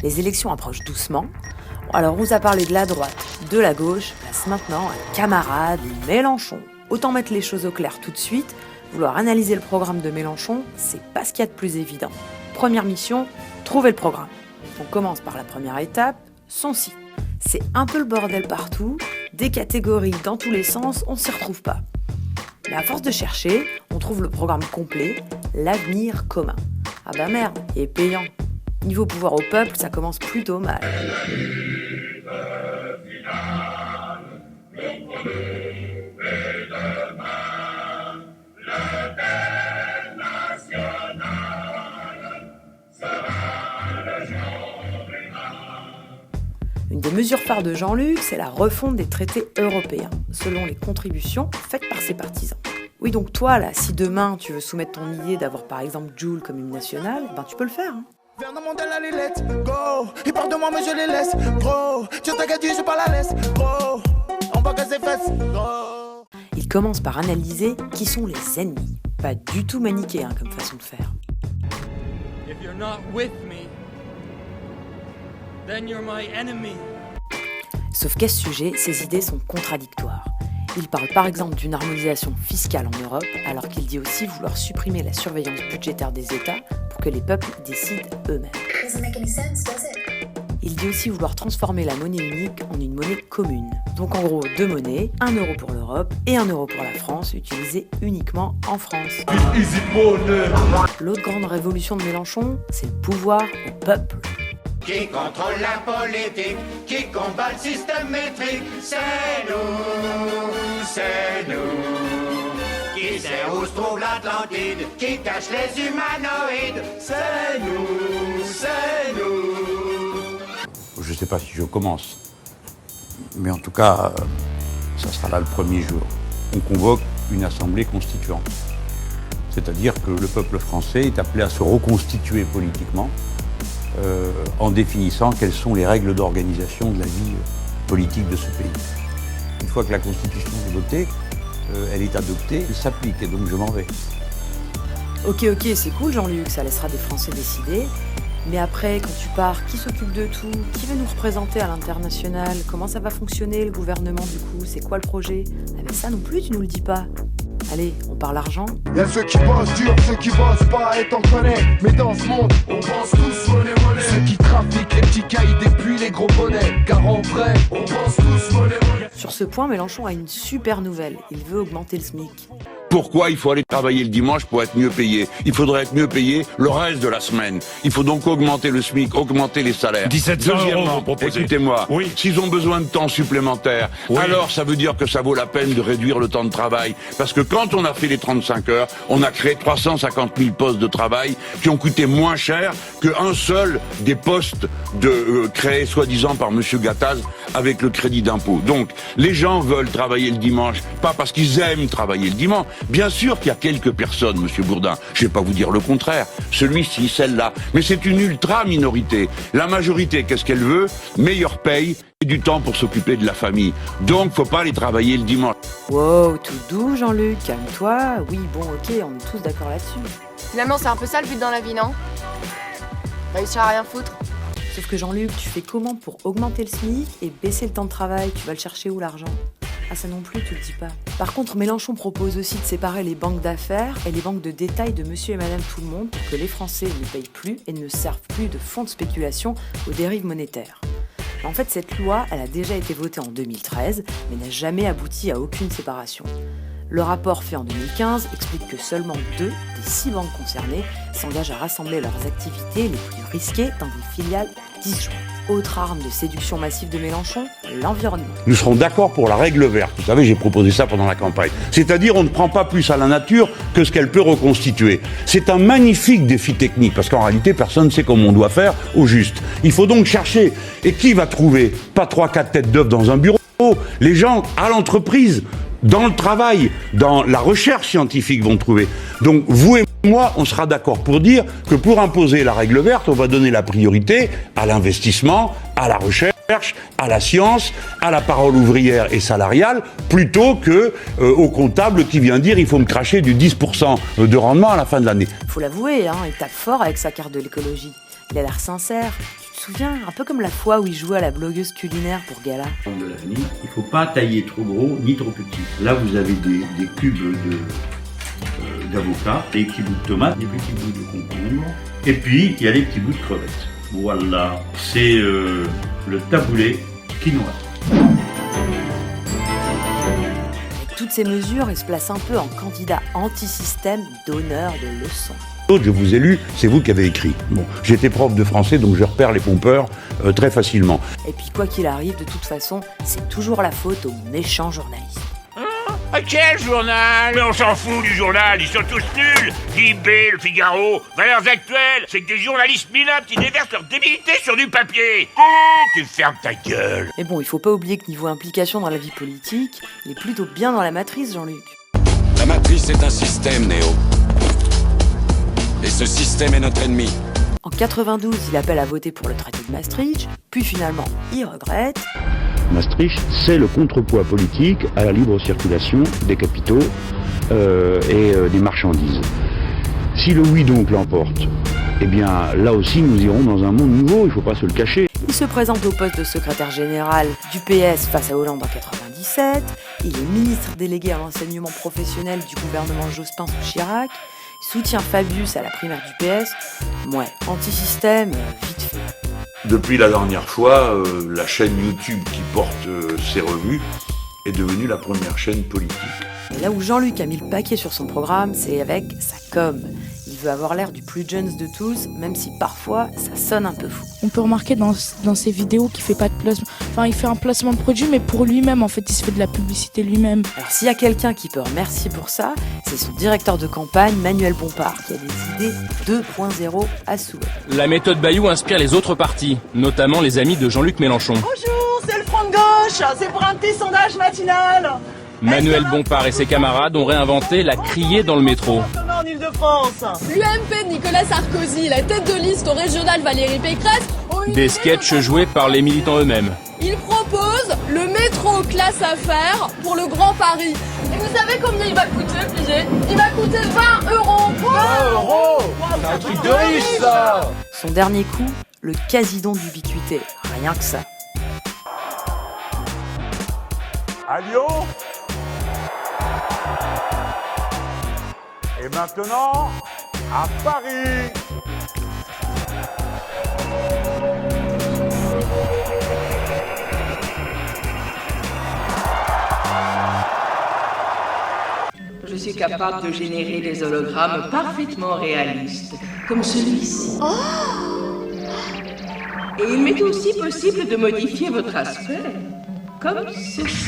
Les élections approchent doucement. Alors on vous a parlé de la droite, de la gauche, place maintenant un camarade, Mélenchon. Autant mettre les choses au clair tout de suite, vouloir analyser le programme de Mélenchon, c'est pas ce qu'il y a de plus évident. Première mission, trouver le programme. On commence par la première étape, son site. C'est un peu le bordel partout, des catégories dans tous les sens, on s'y retrouve pas. Mais à force de chercher, on trouve le programme complet, l'avenir commun. Ah bah merde, il est payant. Niveau pouvoir au peuple, ça commence plutôt mal. Une des mesures phares de Jean-Luc, c'est la refonte des traités européens, selon les contributions faites par ses partisans. Oui, donc toi, là, si demain tu veux soumettre ton idée d'avoir par exemple Joule comme hymne national, ben tu peux le faire. Vernon Mandel, allez, let's go. Ils parlent de moi, mais je les laisse, gros. Dieu t'a gâté, je pas la laisse, gros. On va casser ses fesses, gros. Il commence par analyser qui sont les ennemis. Pas du tout manichéen comme façon de faire. If you're not with me, then you're my enemy. Sauf qu'à ce sujet, ses idées sont contradictoires. Il parle par exemple d'une harmonisation fiscale en Europe, alors qu'il dit aussi vouloir supprimer la surveillance budgétaire des États pour que les peuples décident eux-mêmes. Il dit aussi vouloir transformer la monnaie unique en une monnaie commune. Donc en gros, 2 monnaies, 1 euro pour l'Europe et 1 euro pour la France, utilisés uniquement en France. L'autre grande révolution de Mélenchon, c'est le pouvoir au peuple. Qui contrôle la politique, qui combat le système métrique, c'est nous. Qui sait où se trouve l'Atlantide, qui cache les humanoïdes, c'est nous. Je ne sais pas si je commence, mais en tout cas, ça sera là le premier jour. On convoque une assemblée constituante. C'est-à-dire que le peuple français est appelé à se reconstituer politiquement, en définissant quelles sont les règles d'organisation de la vie politique de ce pays. Une fois que la Constitution est votée, elle est adoptée, elle s'applique, et donc je m'en vais. Ok, c'est cool Jean-Luc, ça laissera des Français décider. Mais après, quand tu pars, qui s'occupe de tout? Qui va nous représenter à l'international? Comment ça va fonctionner le gouvernement du coup? C'est quoi le projet? Ah ben ça non plus, tu nous le dis pas. Allez, on parle argent. Y'a ceux qui bossent dur, ceux qui bossent pas, et t'en connais. Mais dans ce monde, on pense tous monnaie. Ceux qui trafiquent les petits cailles et puis les gros bonnets. Car en vrai, on pense tous monnaie. Sur ce point, Mélenchon a une super nouvelle. Il veut augmenter le SMIC. Pourquoi il faut aller travailler le dimanche pour être mieux payé? Il faudrait être mieux payé le reste de la semaine. Il faut donc augmenter le SMIC, augmenter les salaires. 1700 €, vous proposez. Écoutez-moi, Oui. S'ils ont besoin de temps supplémentaire, Oui. alors ça veut dire que ça vaut la peine de réduire le temps de travail. Parce que quand on a fait les 35 heures, on a créé 350 000 postes de travail qui ont coûté moins cher qu'un seul des postes créés soi-disant par Monsieur Gattaz avec le crédit d'impôt. Donc, les gens veulent travailler le dimanche, pas parce qu'ils aiment travailler le dimanche. Bien sûr qu'il y a quelques personnes, Monsieur Bourdin, je vais pas vous dire le contraire, celui-ci, celle-là, mais c'est une ultra-minorité. La majorité, qu'est-ce qu'elle veut? Meilleure paye et du temps pour s'occuper de la famille. Donc, faut pas aller travailler le dimanche. Wow, tout doux Jean-Luc, calme-toi. Oui, bon, ok, on est tous d'accord là-dessus. Finalement, c'est un peu ça le but dans la vie, non? Réussir à rien foutre. Sauf que Jean-Luc, tu fais comment pour augmenter le SMIC et baisser le temps de travail? Tu vas le chercher où l'argent? Ah ça non plus, tu le dis pas. Par contre, Mélenchon propose aussi de séparer les banques d'affaires et les banques de détail de monsieur et madame tout le monde pour que les Français ne payent plus et ne servent plus de fonds de spéculation aux dérives monétaires. En fait, cette loi, elle a déjà été votée en 2013, mais n'a jamais abouti à aucune séparation. Le rapport fait en 2015 explique que seulement 2 des 6 banques concernées s'engagent à rassembler leurs activités les plus risquées dans des filiales disjointes. Autre arme de séduction massive de Mélenchon, l'environnement. Nous serons d'accord pour la règle verte. Vous savez, j'ai proposé ça pendant la campagne. C'est-à-dire, on ne prend pas plus à la nature que ce qu'elle peut reconstituer. C'est un magnifique défi technique, parce qu'en réalité, personne ne sait comment on doit faire au juste. Il faut donc chercher. Et qui va trouver? Pas 3-4 têtes d'œufs dans un bureau. Les gens à l'entreprise, dans le travail, dans la recherche scientifique vont trouver. Donc, vous et moi, on sera d'accord pour dire que pour imposer la règle verte, on va donner la priorité à l'investissement, à la recherche, à la science, à la parole ouvrière et salariale, plutôt que au comptable qui vient dire il faut me cracher du 10% de rendement à la fin de l'année. Faut l'avouer, il tape fort avec sa carte de l'écologie. Il a l'air sincère. te souviens, un peu comme la fois où il jouait à la blogueuse culinaire pour Gala. De l'avenir, il ne faut pas tailler trop gros ni trop petit. Là, vous avez des cubes d'avocat, des petits bouts de tomates, des petits bouts de concombre, et puis il y a les petits bouts de crevettes. Voilà, c'est le taboulé quinoa. Avec toutes ces mesures, il se place un peu en candidat anti-système, donneur de leçons. Je vous ai lu, c'est vous qui avez écrit. Bon, j'étais prof de français, donc je repère les pompeurs très facilement. Et puis quoi qu'il arrive, de toute façon, c'est toujours la faute aux méchants journalistes. À quel journal? Mais on s'en fout du journal, ils sont tous nuls. Libé, Le Figaro, Valeurs Actuelles, c'est que des journalistes minables qui déversent leur débilité sur du papier. Tu fermes ta gueule. Mais bon, il faut pas oublier que niveau implication dans la vie politique, il est plutôt bien dans la matrice, Jean-Luc. La matrice est un système, Néo. Et ce système est notre ennemi. En 92, il appelle à voter pour le traité de Maastricht, puis finalement, il regrette. Maastricht, c'est le contrepoids politique à la libre circulation des capitaux et des marchandises. Si le oui donc l'emporte, eh bien là aussi nous irons dans un monde nouveau, il ne faut pas se le cacher. Il se présente au poste de secrétaire général du PS face à Hollande en 97. Il est ministre délégué à l'enseignement professionnel du gouvernement Jospin sous Chirac. Il soutient Fabius à la primaire du PS. Ouais, anti-système, vite fait. Depuis la dernière fois, la chaîne YouTube qui porte ces revues est devenue la première chaîne politique. Et là où Jean-Luc a mis le paquet sur son programme, c'est avec sa com. Il veut avoir l'air du plus jeune de tous, même si parfois ça sonne un peu fou. On peut remarquer dans ses vidéos qu'il fait pas de placement. Enfin, il fait un placement de produit, mais pour lui-même, en fait, il se fait de la publicité lui-même. Alors s'il y a quelqu'un qui peut remercier pour ça, c'est son directeur de campagne, Manuel Bompard, qui a des idées 2.0 à souhait. La méthode Bayou inspire les autres partis, notamment les amis de Jean-Luc Mélenchon. Bonjour, c'est le Front de Gauche, c'est pour un petit sondage matinal. Manuel Bompard et ses camarades ont réinventé la criée dans le métro. En Ile-de-France. L'UMP de Nicolas Sarkozy, la tête de liste au régional Valérie Pécresse. Des sketchs joués par les militants eux-mêmes. Il propose le métro classe affaires pour le Grand Paris. Et vous savez combien il va coûter, Pigé? Il va coûter 20 euros. 20 euros. C'est un truc de riche, ça. Son dernier coup, le quasi-don d'ubiquité. Rien que ça. À Lyon. Et maintenant, à Paris. Je suis capable de générer des hologrammes parfaitement réalistes, comme celui-ci. Et il m'est aussi possible de modifier votre aspect, comme ceci.